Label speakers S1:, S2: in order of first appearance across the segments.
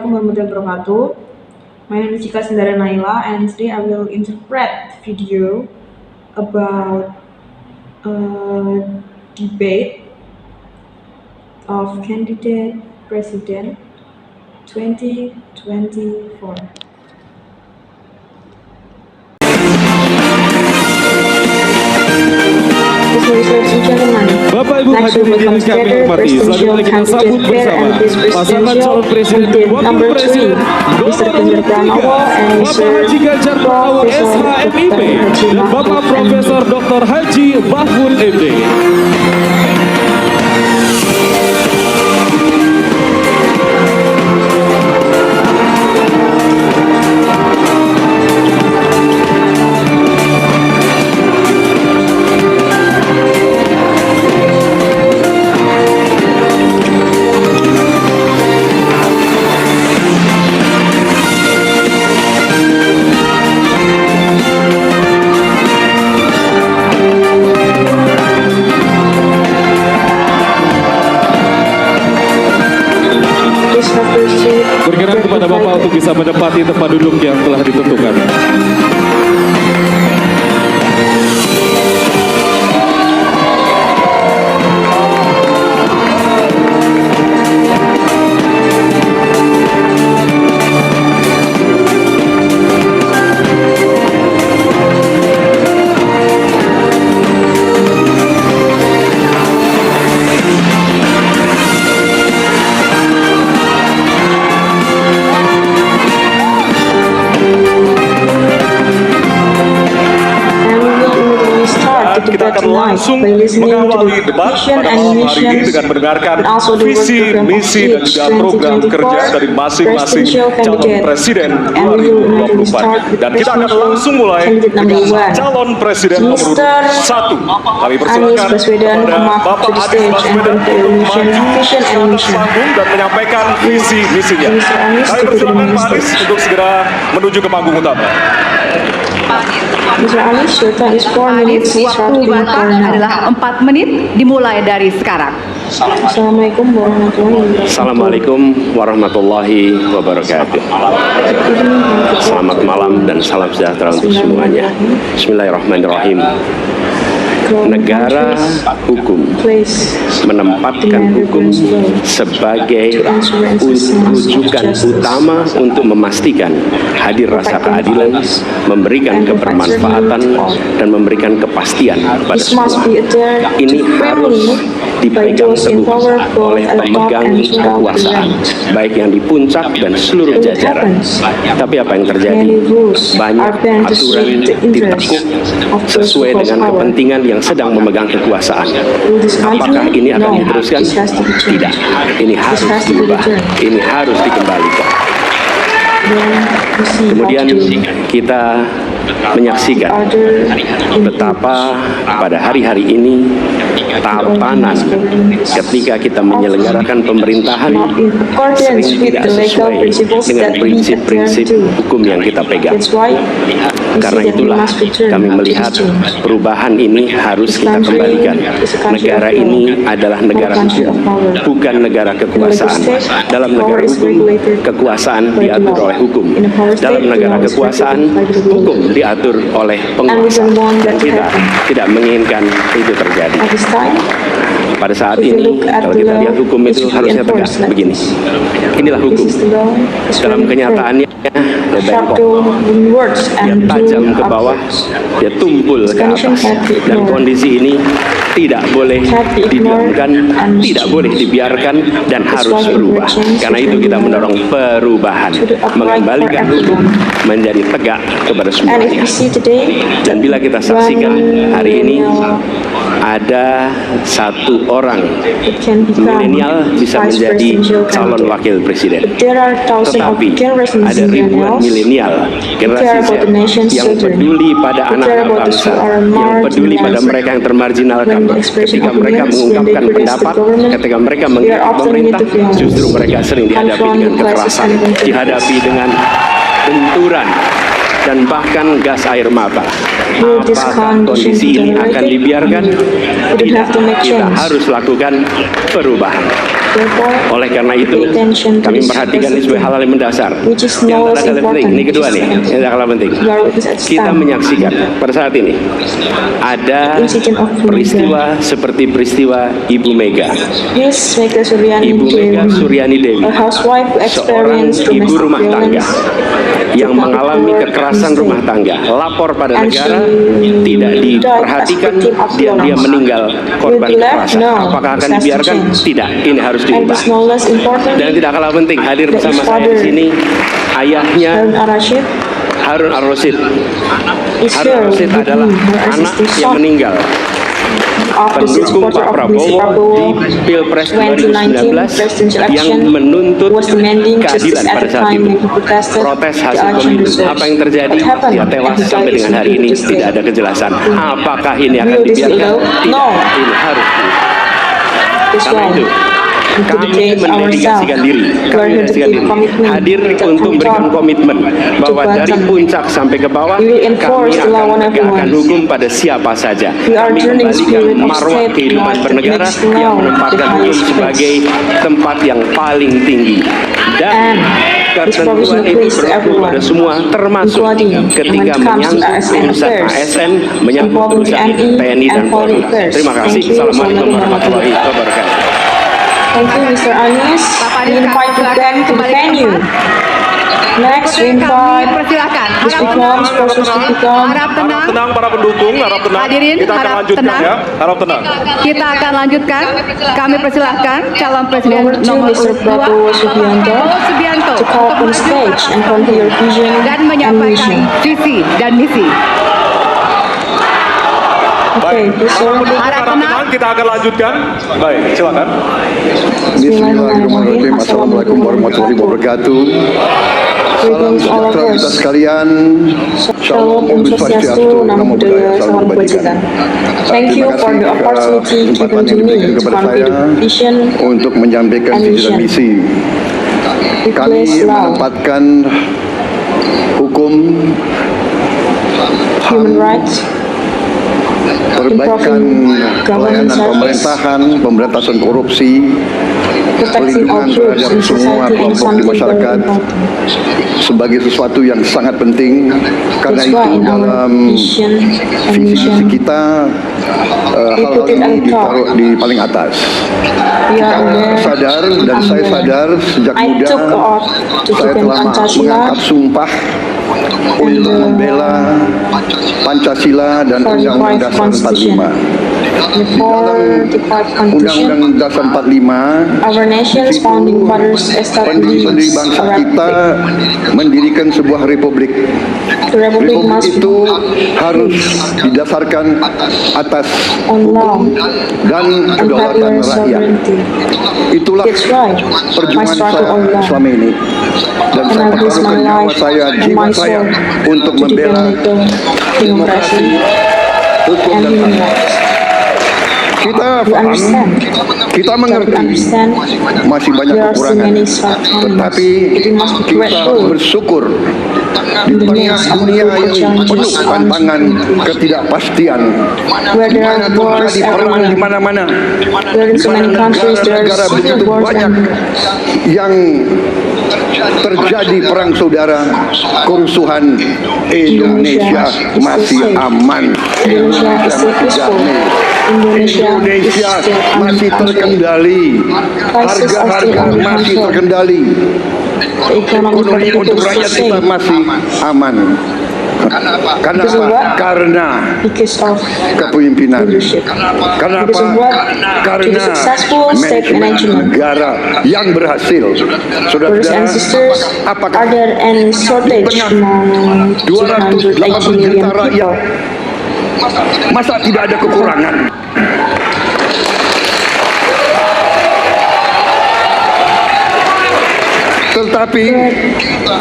S1: Assalamualaikum warahmatullahi wabarakatuh. My name is Cika Sindara Naila, and today I will interpret video about debate of candidate president 2024.
S2: Bapak Ibu hadirin yang kami hormati, selanjutnya kita sambut bersama pasangan calon presiden dan wakil presiden nomor urut 3, Bapak Haji Ganjar Pranowo SHMIP dan Bapak Profesor Dr. Haji Mahfud MD. Berkenan kepada Bapak untuk bisa menempati tempat duduk yang telah ditentukan. Kita akan langsung mengawali debat pada malam hari ini dengan mendengarkan visi, misi, dan juga program kerja dari masing-masing calon presiden 2024. Dan kita akan langsung mulai dengan calon presiden nomor 1. Kami persilakan kepada Bapak Anies Baswedan untuk maju ke atas panggung dan menyampaikan visi, misinya. Kami persilakan Pak Anies untuk segera menuju ke panggung utama.
S1: Mr. Anies, your time is 4 minutes.
S3: Waktu Bapak adalah 4 menit dimulai dari sekarang.
S1: Assalamualaikum warahmatullahi wabarakatuh.
S4: Assalamualaikum warahmatullahi wabarakatuh. Selamat malam dan salam sejahtera untuk semuanya. Bismillahirrahmanirrahim. Negara hukum menempatkan hukum sebagai rujukan utama untuk memastikan hadir rasa keadilan, memberikan kebermanfaatan, dan memberikan kepastian kepada semua. Ini harus dipegang teguh oleh pemegang kekuasaan, baik yang di puncak dan seluruh jajaran. Tapi apa yang terjadi? Banyak aturan ditekuk sesuai dengan kepentingan yang sedang memegang kekuasaan. Apakah ini akan diteruskan? Tidak. Ini harus diubah. Ini harus dikembalikan. Kemudian kita menyaksikan betapa pada hari-hari ini tahapanan ketika kita menyelenggarakan pemerintahan sering tidak sesuai dengan prinsip-prinsip hukum yang kita pegang. Karena itulah kami melihat perubahan ini harus kita kembalikan. Negara ini adalah negara hukum, bukan negara kekuasaan. Dalam negara hukum, kekuasaan diatur oleh hukum. Dalam negara kekuasaan, hukum diatur oleh penguasa. Dan kita tidak menginginkan itu terjadi. Pada saat ini, kalau kita lihat hukum itu harusnya tegak begini. Inilah hukum. Dalam kenyataannya, dia bengkok, dia tajam ke bawah, dia tumpul ke atas. Dan kondisi ini tidak boleh didiamkan, tidak boleh dibiarkan, dan harus berubah. Karena itu kita mendorong perubahan, mengembalikan hukum menjadi tegak kepada semuanya. Dan bila kita saksikan hari ini, ada satu orang milenial bisa menjadi calon wakil presiden. Tetapi ada ribuan milenial generasi Z yang peduli pada anak-anak bangsa, yang peduli pada mereka yang termarginalkan. Ketika mereka mengungkapkan pendapat, ketika mereka mengkritik pemerintah, justru mereka sering dihadapi dengan kekerasan, dihadapi dengan benturan, dan bahkan gas air mata.
S1: Will this
S4: Apakah
S1: condition
S4: kondisi ini akan
S1: tolerate?
S4: dibiarkan?
S1: We don't
S4: Tidak,
S1: have to make
S4: kita
S1: change.
S4: harus lakukan perubahan.
S1: Therefore,
S4: Oleh karena itu,
S1: pay attention to
S4: kami
S1: this
S4: memperhatikan ini sebagai hal yang mendasar.
S1: which is
S4: Yang
S1: no
S4: tak
S1: less
S4: kalah penting,
S1: important.
S4: ini kedua nih, yang tak kalah penting.
S1: We are witness at
S4: Kita
S1: time.
S4: menyaksikan pada saat ini ada
S1: Incident of Mega.
S4: peristiwa seperti peristiwa Ibu Mega.
S1: Miss Mega Suryani
S4: Ibu Mega
S1: Dewi,
S4: Suryani Dewi,
S1: a housewife who
S4: seorang
S1: experienced
S4: ibu
S1: domestic
S4: rumah tangga
S1: violence,
S4: yang
S1: did not
S4: mengalami
S1: report
S4: kekerasan
S1: mistake.
S4: rumah tangga, lapor pada
S1: And
S4: negara,
S1: she
S4: tidak
S1: died
S4: diperhatikan,
S1: as victim of
S4: dia
S1: violence.
S4: meninggal korban
S1: Will be left?
S4: kekerasan.
S1: No.
S4: Apakah akan
S1: This has to
S4: dibiarkan?
S1: change.
S4: Tidak, ini harus
S1: And
S4: diubah.
S1: this no less important,
S4: Dan tidak kalah penting, hadir
S1: that
S4: bersama
S1: his
S4: saya di
S1: father,
S4: sini ayahnya
S1: Harun Ar-Rasyid,
S4: Harun Ar-Rasyid.
S1: is
S4: Harun
S1: here
S4: Ar-Rasyid
S1: with
S4: adalah
S1: me, her
S4: anak
S1: assistant
S4: yang
S1: son
S4: meninggal,
S1: of the
S4: pendukung
S1: supporter
S4: Pak
S1: of Mr.
S4: Prabowo
S1: Prabowo
S4: di Pilpres
S1: 2019
S4: 2019
S1: presidential
S4: yang
S1: election,
S4: menuntut
S1: was demanding
S4: keadilan
S1: justice at
S4: pada
S1: the
S4: saat
S1: time
S4: itu.
S1: when he protested
S4: Protes
S1: the
S4: hasil
S1: election
S4: pemilu.
S1: results.
S4: Apa yang terjadi?
S1: What happened?
S4: Dia tewas
S1: And he
S4: sampai
S1: died
S4: dengan hari ini
S1: this day.
S4: tidak ada kejelasan. Apakah ini akan
S1: Will this
S4: dibiarkan?
S1: allow?
S4: Tidak.
S1: No.
S4: Ini harus
S1: That's
S4: karena
S1: wrong.
S4: itu
S1: To
S4: kami
S1: dedicate
S4: mendedikasikan
S1: ourselves.
S4: diri,
S1: We are here to
S4: mendedikasikan
S1: give
S4: diri,
S1: commitment
S4: hadir
S1: that
S4: untuk
S1: from
S4: memberikan
S1: top
S4: komitmen bahwa
S1: to
S4: dari
S1: bottom.
S4: puncak sampai ke bawah
S1: We will
S4: kami
S1: enforce the law
S4: akan
S1: on
S4: menegakkan
S1: everyone.
S4: hukum pada siapa saja.
S1: We are
S4: Kami
S1: turning
S4: kembalikan
S1: spirit of
S4: marwah
S1: state
S4: kehidupan
S1: law that
S4: bernegara
S1: makes
S4: yang
S1: law
S4: menempatkan
S1: the
S4: hukum
S1: highest
S4: sebagai tempat yang paling tinggi. Dan
S1: And this provision
S4: ketentuan itu
S1: applies to
S4: berlaku
S1: everyone,
S4: pada semua, termasuk
S1: including
S4: ketika
S1: when it comes to
S4: menyangkut
S1: ASN
S4: urusan
S1: affairs,
S4: ASN, menyangkut
S1: involving
S4: urusan
S1: TNI
S4: TNI dan
S1: and foreign
S4: Polri.
S1: affairs.
S4: Terima kasih.
S1: Thank you.
S4: Assalamualaikum warahmatullahi wabarakatuh.
S1: Thank you, Mr. Anies.
S3: Bapak
S1: We
S3: Anies,
S1: invite you
S3: kami
S1: back to the
S3: kembali ke
S1: venue. Next, we
S3: Kami
S1: invite
S3: persilakan.
S1: the speakers, persons to become
S3: Harap tenang.
S2: Harap tenang para pendukung, harap tenang.
S3: Hadirin,
S2: Kita akan
S3: harap
S2: lanjutkan
S3: tenang.
S2: ya. Harap tenang.
S3: Kita akan lanjutkan. Kami persilahkan calon presiden
S1: Number 2,
S3: nomor
S1: Mr.
S3: urut 2
S1: Prabowo Subianto,
S3: Prabowo Subianto
S1: to come up on
S3: untuk
S1: stage and convey your vision
S3: dan
S1: and
S3: menyampaikan
S1: mission.
S3: visi dan misi.
S1: Okay,
S2: Baik,
S1: please,
S2: para
S1: sir.
S2: pendukung
S3: Harap
S2: harap
S3: tenang.
S2: tenang, kita akan lanjutkan. Baik, silakan.
S5: Bismillahirrahmanirrahim. Assalamualaikum warahmatullahi wabarakatuh. Salam
S1: Greetings all of
S5: sejahtera kita
S1: us.
S5: sekalian.
S1: Shalom Om Swastiastu, Namo Buddhaya, Salam Kebajikan. Thank you for the opportunity given to me to convey the vision
S5: untuk menyampaikan
S1: and
S5: visi dan
S1: mission.
S5: misi.
S1: We
S5: Kami
S1: place law,
S5: menempatkan hukum,
S1: human rights,
S5: perbaikan
S1: government
S5: pelayanan
S1: service,
S5: pemerintahan, pemberantasan korupsi,
S1: protecting all
S5: pelindungan
S1: groups
S5: terhadap
S1: in
S5: semua
S1: society and
S5: kelompok di
S1: something very
S5: masyarakat
S1: important.
S5: sebagai sesuatu yang sangat penting. Karena
S1: That's why
S5: itu
S1: in our
S5: dalam
S1: vision and
S5: visi
S1: mission,
S5: kita
S1: we
S5: hal-hal
S1: put it
S5: ini
S1: on top.
S5: ditaruh di paling atas.
S1: We are aware,
S5: Sadar dan saya sadar sejak
S1: I
S5: muda
S1: took the oath to
S5: saya
S1: defend
S5: telah
S1: Pancasila
S5: mengangkat sumpah untuk membela Pancasila dan
S1: for the
S5: Undang-Undang
S1: five
S5: Dasar
S1: constitution.
S5: 45.
S1: Before the five constitution,
S5: Undang-Undang Dasar 45
S1: our nation's founding fathers
S5: pendiri-pendiri
S1: established
S5: bangsa
S1: a
S5: kita mendirikan sebuah republik.
S1: The republic
S5: Republik
S1: must
S5: itu harus didasarkan atas
S1: on law
S5: hukum dan
S1: and
S5: kedaulatan
S1: popular
S5: rakyat.
S1: sovereignty.
S5: Itulah
S1: That's right.
S5: perjuangan
S1: My struggle
S5: saya
S1: on law.
S5: selama ini. Dan
S1: And
S5: saya
S1: I risk my
S5: pertaruhkan nyawa
S1: life
S5: saya,
S1: and
S5: jiwa
S1: my
S5: saya
S1: soul
S5: untuk
S1: to
S5: membela
S1: defend the
S5: demokrasi,
S1: democracy
S5: hukum
S1: and
S5: dan
S1: human
S5: HAM.
S1: rights.
S5: Kita
S1: We
S5: paham,
S1: understand.
S5: kita
S1: But we
S5: mengerti
S1: understand
S5: masih banyak
S1: there are so
S5: kekurangan.
S1: many shortcomings.
S5: Tetapi
S1: We must be
S5: kita
S1: grateful
S5: bersyukur di
S1: in the
S5: tengah
S1: midst of
S5: dunia
S1: global
S5: yang
S1: challenges
S5: penuh tantangan
S1: and
S5: ketidakpastian,
S1: where
S5: di
S1: there
S5: mana
S1: are wars
S5: terjadi perang di
S1: everywhere.
S5: mana-mana,
S1: Where in
S5: di
S1: so
S5: mana
S1: many countries there
S5: negara-negara
S1: are civil
S5: begitu
S1: wars
S5: banyak
S1: and
S5: yang terjadi perang saudara, kerusuhan, Indonesia masih aman.
S1: Indonesia is still peaceful. Indonesia is
S5: Indonesia
S1: still
S5: masih terkendali,
S1: Prices are still
S5: harga-harga
S1: under
S5: masih
S1: control.
S5: terkendali,
S1: The economy
S5: ekonomi
S1: for
S5: untuk
S1: people
S5: rakyat
S1: is
S5: kita
S1: safe
S5: masih aman. Karena
S1: Because of
S5: apa?
S1: what?
S5: Karena
S1: because of
S5: kepemimpinan.
S1: leadership.
S5: Karena
S1: Because
S5: apa?
S1: of what? To
S5: Karena
S1: the successful state
S5: manajemen
S1: management.
S5: negara yang berhasil.
S1: Brothers
S5: Saudara-saudara,
S1: and sisters,
S5: apakah
S1: are there any shortage
S5: tengah
S1: among 280
S5: 280
S1: million
S5: juta rakyat,
S1: people?
S5: masa tidak ada kekurangan? Tetapi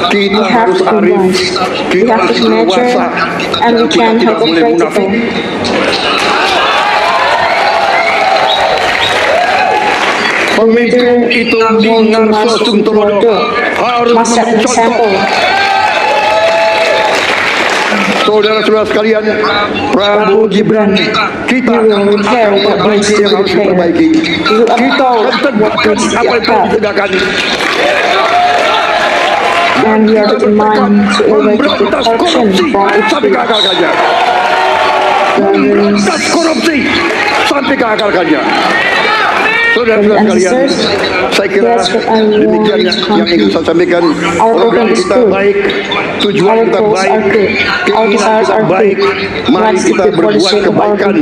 S5: kita
S1: We have
S5: harus
S1: to
S5: arif,
S1: combine. We
S5: kita
S1: have
S5: harus
S1: to nurture,
S5: dewasa,
S1: and we
S5: kita
S1: can
S5: tidak
S1: have
S5: boleh munafik.
S1: practical.
S5: Pemimpin itu dengar sosum telodo harus
S1: Must set
S5: memberi
S1: an
S5: contoh.
S1: example.
S5: saudara-saudara sekalian, Prabowo Gibran, kita apa yang harus diperbaiki, kita tegakkan apa yang perlu ditegakkan,
S1: and we are determined to eradicate
S5: memberantas
S1: corruption
S5: korupsi
S1: from its
S5: sampai ke akar kerja, memberantas korupsi sampai ke akar kerja. Saudara-saudara sekalian, saya kira demikian yang ingin saya sampaikan. Program kita baik, tujuan kita baik, keinginan kita baik. Mari kita berbuat kebaikan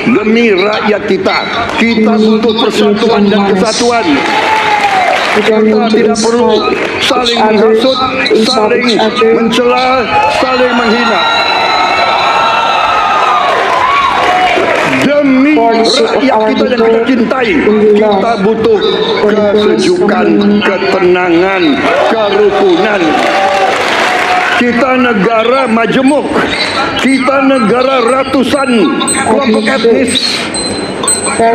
S5: demi rakyat kita. Kita untuk persatuan dan kesatuan. Kita tidak perlu saling menghasut, saling mencela, saling menghina. Demi rakyat kita yang kita cintai, kita butuh kesejukan, ketenangan, kerukunan. Kita negara majemuk, kita negara ratusan kelompok etnis.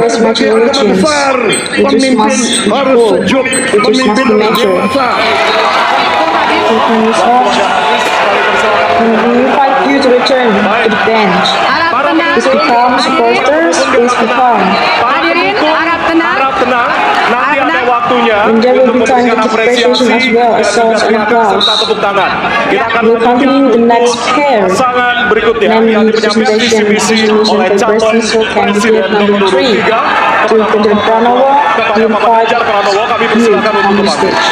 S5: Sebagai negara besar, pemimpin harus sejuk, pemimpin harus dewasa.
S1: We invite you to return to the bench. Please become supporters, please become.
S3: Hadirin, harap tenang.
S2: Harap tenang. Nanti ada waktunya
S1: And there will
S2: untuk
S1: be time
S2: memberikan
S1: to participation as
S2: apresiasi
S1: well as
S2: dan
S1: songs and
S2: juga
S1: applause.
S2: serta tepuk tangan. Kita akan
S1: We'll continue the next pair,
S2: pasangan berikutnya
S1: namely
S2: yang
S1: the
S2: dipenyampaikan
S1: presentation
S2: visi misi
S1: resolution
S2: oleh
S1: for
S2: calon
S1: presidential
S2: presiden
S1: candidate number
S2: nomor
S1: 3
S2: 3
S1: to President Pranowo.
S2: kepada
S1: We
S2: Bapak
S1: invite
S2: Ganjar Pranowo. Kami
S1: you
S2: persilakan
S1: on
S2: untuk
S1: the
S2: maju.
S1: stage.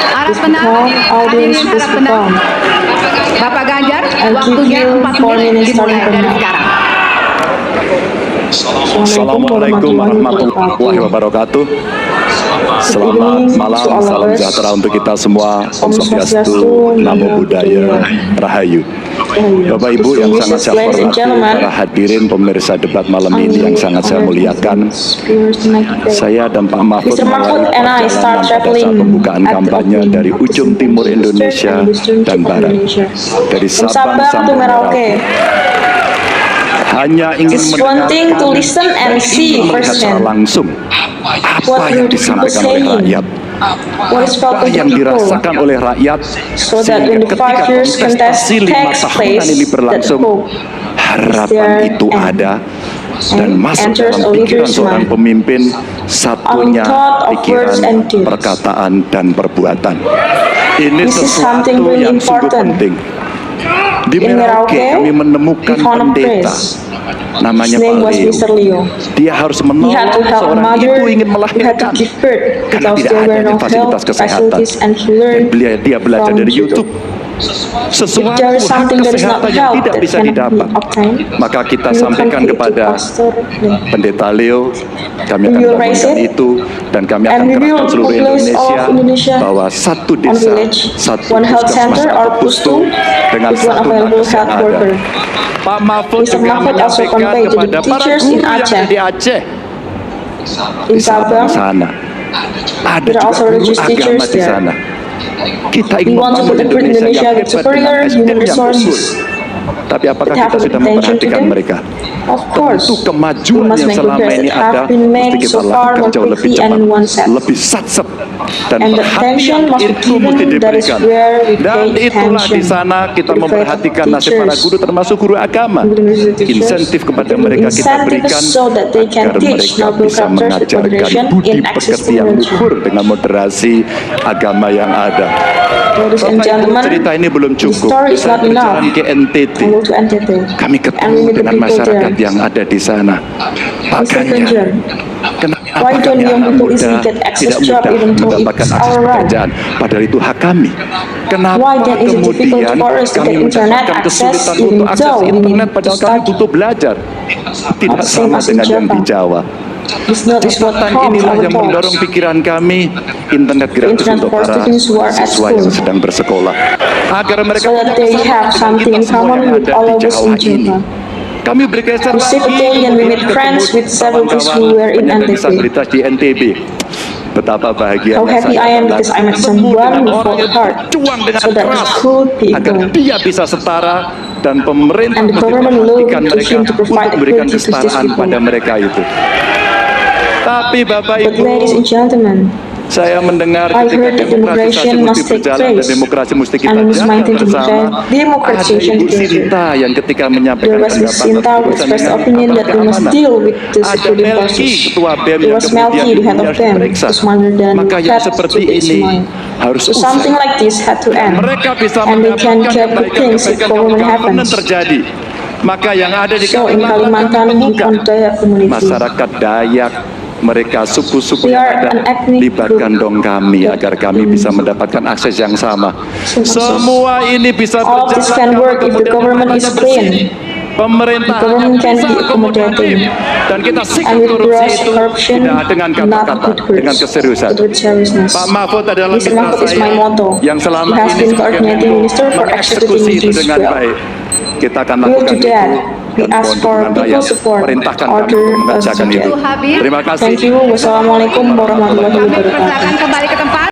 S3: Harap
S1: Please
S3: tenang.
S1: become, audience,
S3: Hadirin,
S1: please
S3: harap tenang.
S1: become.
S3: Bapak Ganjar,
S1: I'll
S3: waktunya
S1: give you
S3: 4
S1: 4
S3: menit
S1: minutes
S3: dimulai
S1: starting
S3: dari
S1: from now.
S3: sekarang.
S2: Assalamualaikum warahmatullahi wabarakatuh. Selamat malam, salam sejahtera untuk kita semua. Om Swastiastu, Namo Buddhaya, Rahayu. Bapak Ibu yang sangat saya hormati, para hadirin pemirsa debat malam ini yang sangat saya muliakan. Saya dan Pak Mahfud
S1: Mr. Mahfud
S2: mulai
S1: and I
S2: perjalanan
S1: start
S2: pada saat
S1: traveling
S2: pembukaan
S1: at the
S2: kampanye
S1: opening
S2: dari
S1: of
S2: ujung
S1: the
S2: timur
S1: Eastern
S2: Indonesia
S1: and Western
S2: dan
S1: tip of
S2: Barat,
S1: Indonesia.
S2: dari
S1: From
S2: Sabang
S1: Sabang to
S2: sampai
S1: Merauke.
S2: Merauke. Hanya ingin
S1: Just wanting to listen and see
S2: melihat secara
S1: firsthand
S2: langsung
S1: what
S2: apa yang
S1: the people
S2: disampaikan oleh
S1: saying,
S2: rakyat,
S1: what is felt
S2: apa
S1: by the
S2: yang
S1: people,
S2: dirasakan oleh rakyat,
S1: so that
S2: sehingga
S1: when the
S2: ketika
S1: 5 years
S2: kontestasi 5
S1: takes
S2: tahunan
S1: place,
S2: ini
S1: that
S2: berlangsung,
S1: hope
S2: harapan
S1: there
S2: itu
S1: and
S2: ada dan masuk
S1: enters
S2: dalam
S1: a
S2: pikiran
S1: leader's
S2: seorang
S1: mind.
S2: pemimpin, satunya
S1: Thought of words
S2: pikiran,
S1: and deeds.
S2: perkataan, dan perbuatan. Ini
S1: This is
S2: sesuatu
S1: something really
S2: yang sungguh
S1: important.
S2: penting. Di
S1: In
S2: Merauke
S1: Merauke,
S2: kami menemukan
S1: we found a
S2: pendeta
S1: priest.
S2: namanya
S1: His name
S2: Pak
S1: was
S2: Leo.
S1: Mr. Leo.
S2: Dia harus
S1: He had to
S2: menolong
S1: help
S2: seorang
S1: mother
S2: ibu ingin
S1: who had to
S2: melahirkan
S1: give birth
S2: karena
S1: because
S2: tidak
S1: there were
S2: adanya
S1: no
S2: fasilitas
S1: health
S2: kesehatan.
S1: facilities, and he
S2: Dan
S1: learned
S2: dia belajar
S1: from
S2: dari YouTube.
S1: If
S2: Sesuatu
S1: there is
S2: hak
S1: something that is not
S2: kesehatan yang
S1: health
S2: tidak
S1: that
S2: bisa
S1: cannot be
S2: didapat,
S1: obtained,
S2: maka kita
S1: we will
S2: sampaikan
S1: convey it to
S2: kepada
S1: Pastor Leo.
S2: Pendeta Leo. Kami
S1: We
S2: akan
S1: will raise
S2: bangunkan
S1: it,
S2: itu dan kami
S1: and
S2: akan
S1: we will
S2: kerahkan seluruh
S1: mobilize all of Indonesia
S2: bahwa satu
S1: on
S2: desa,
S1: village,
S2: satu
S1: one health
S2: puskesmas
S1: center
S2: atau
S1: or
S2: pustu
S1: pustu
S2: dengan
S1: with one
S2: satu
S1: available
S2: nakes yang
S1: health
S2: ada.
S1: worker.
S2: Pak Mahfud
S1: Mr.
S2: juga
S1: Mahfud also
S2: menyampaikan
S1: conveyed to the
S2: kepada para
S1: teachers
S2: guru
S1: in
S2: yang
S1: Aceh.
S2: ada di Aceh,
S1: In
S2: di Sabang
S1: Sabang,
S2: sana. Ada
S1: there are
S2: juga
S1: also
S2: guru
S1: religious
S2: agama
S1: teachers
S2: di
S1: there.
S2: sana. Kita
S1: We
S2: ingin
S1: want to
S2: membangun
S1: put Indonesia
S2: yang
S1: with
S2: hebat
S1: superior
S2: dengan
S1: human
S2: SDM yang
S1: resources.
S2: unggul. Tapi apakah
S1: But have
S2: kita
S1: we
S2: sudah
S1: paid attention to
S2: memperhatikan
S1: them?
S2: mereka?
S1: Of course,
S2: Tentu
S1: we
S2: kemajuan
S1: must
S2: yang
S1: make
S2: selama
S1: progress
S2: ini
S1: that
S2: ada
S1: have been
S2: mesti
S1: made
S2: kita
S1: so far
S2: lakukan
S1: more
S2: jauh lebih
S1: quickly
S2: cepat,
S1: and one set.
S2: lebih satsep, dan
S1: And the
S2: perhatian
S1: attention must be
S2: itu mesti
S1: given, that is
S2: diberikan.
S1: where we
S2: Dan
S1: pay
S2: itulah di
S1: attention.
S2: sana kita
S1: We pay
S2: memperhatikan nasib para
S1: teachers,
S2: guru termasuk guru agama.
S1: university teachers,
S2: Insentif kepada
S1: giving
S2: mereka kita
S1: incentives
S2: berikan
S1: so that they can
S2: agar
S1: teach
S2: mereka
S1: noble
S2: bisa
S1: characters with
S2: mengajarkan
S1: moderation
S2: budi
S1: in
S2: pekerti
S1: existing
S2: yang
S1: religion.
S2: luhur dengan moderasi agama yang ada.
S1: Ladies and
S2: Bapak Ibu,
S1: gentlemen,
S2: cerita ini belum
S1: the
S2: cukup.
S1: story is
S2: Saya
S1: not enough.
S2: berjalan ke NTT.
S1: I go to NTT.
S2: Kami
S1: And we
S2: ketemu
S1: meet the
S2: dengan
S1: people
S2: masyarakat
S1: there.
S2: yang ada di sana. Pak
S1: Mr.
S2: Ganjar,
S1: Ganjar,
S2: kenapa
S1: why don't
S2: kami
S1: young
S2: anak
S1: people
S2: muda
S1: easily get access
S2: tidak
S1: job
S2: mudah
S1: even though
S2: mendapatkan
S1: it's
S2: akses
S1: our right?
S2: pekerjaan? Padahal itu hak kami. Kenapa
S1: Why then is it difficult
S2: kemudian
S1: for us to
S2: kami
S1: get internet
S2: mendapatkan
S1: access
S2: kesulitan
S1: even
S2: untuk akses
S1: though we
S2: internet
S1: need
S2: padahal
S1: to
S2: kami
S1: study?
S2: butuh belajar? Tidak
S1: Not same
S2: sama
S1: as in
S2: dengan yang di
S1: Jawa.
S2: Jawa.
S1: This note is what
S2: Catatan
S1: prompts
S2: inilah
S1: our
S2: yang mendorong
S1: talks.
S2: pikiran kami internet gratis
S1: Internet
S2: untuk
S1: for
S2: para
S1: students who are at
S2: siswa yang
S1: school.
S2: sedang bersekolah agar mereka
S1: So that they
S2: punya
S1: have
S2: kesamaan
S1: something
S2: dengan
S1: in
S2: kita semua
S1: common
S2: yang
S1: with
S2: ada
S1: all
S2: di
S1: of us
S2: Jawa
S1: in
S2: ini.
S1: Jawa.
S2: Kami bergeser
S1: We sit again and we meet friends with several of us who were in
S2: penyandang
S1: NTT.
S2: disabilitas di NTB. Betapa bahagianya
S1: How happy
S2: saya
S1: I am
S2: karena
S1: because I met
S2: ketemu
S1: someone
S2: dengan
S1: who
S2: orang
S1: fought
S2: yang
S1: hard
S2: berjuang dengan
S1: so that he
S2: keras
S1: could be
S2: agar
S1: equal.
S2: dia bisa setara dan pemerintah
S1: And the
S2: mesti
S1: government looked
S2: memperhatikan
S1: to
S2: mereka
S1: him to provide
S2: untuk memberikan
S1: equality to these
S2: kesetaraan
S1: people.
S2: pada mereka itu. Tapi Bapak
S1: But
S2: Ibu,
S1: ladies and gentlemen,
S2: Saya mendengar
S1: I
S2: ketika
S1: heard that
S2: demokratisasi
S1: immigration
S2: mesti
S1: must take
S2: berjalan dan
S1: place
S2: demokrasi mesti kita
S1: and we must
S2: jaga
S1: maintain
S2: bersama. Ada
S1: democratization
S2: Ibu
S1: together.
S2: Sinta yang ketika menyampaikan
S1: There was Miss
S2: pendapat
S1: Sinta who
S2: berurusan
S1: expressed
S2: dengan
S1: opinion that we must
S2: keamanan.
S1: deal with the
S2: Ada
S1: security
S2: Melki,
S1: forces.
S2: ketua BEM
S1: It
S2: yang
S1: was
S2: kemudian
S1: Melki, the head of
S2: harus
S1: them,
S2: diperiksa.
S1: who smarter than
S2: Maka yang
S1: Ted
S2: seperti
S1: to its
S2: ini
S1: mind.
S2: harus
S1: So something like this had to end,
S2: mereka bisa
S1: and they can
S2: mendapatkan
S1: get good things if government happens.
S2: terjadi. Maka yang ada di
S1: So in Kalimantan, we want Dayak community.
S2: masyarakat Dayak, mereka suku-suku
S1: We
S2: yang
S1: are
S2: ada,
S1: an ethnic
S2: libatkan
S1: group
S2: dong kami
S1: that
S2: agar kami bisa mendapatkan akses yang sama.
S1: Semua
S2: Semua ini bisa
S1: All of this can work if the government is clean.
S2: Pemerintah
S1: The government can be accommodating
S2: dan kita
S1: and
S2: sikap
S1: with
S2: korupsi
S1: brush
S2: itu
S1: corruption,
S2: tidak dengan
S1: not
S2: kata-kata,
S1: with
S2: dengan
S1: words,
S2: keseriusan.
S1: but with seriousness.
S2: Pak Mahfud adalah
S1: Mr.
S2: mitra
S1: Mahfud is my
S2: saya
S1: motto.
S2: yang selama
S1: He has
S2: ini
S1: been
S2: sebagai
S1: coordinating
S2: Menko
S1: minister for
S2: mengeksekusi
S1: executing
S2: itu
S1: duties
S2: dengan
S1: well.
S2: baik. Kita akan
S1: We will
S2: lakukan
S1: do that. We
S2: dan
S1: ask
S2: mohon
S1: for
S2: dukungan
S1: people
S2: rakyat.
S1: support.
S2: Perintahkan kami
S1: Order
S2: untuk
S1: us
S2: mengerjakan
S1: to
S2: itu.
S1: do.
S3: Habis.
S2: Terima kasih.
S1: Thank you. Wassalamualaikum warahmatullahi
S3: Kami
S1: wabarakatuh.
S3: persilakan kembali ke tempat.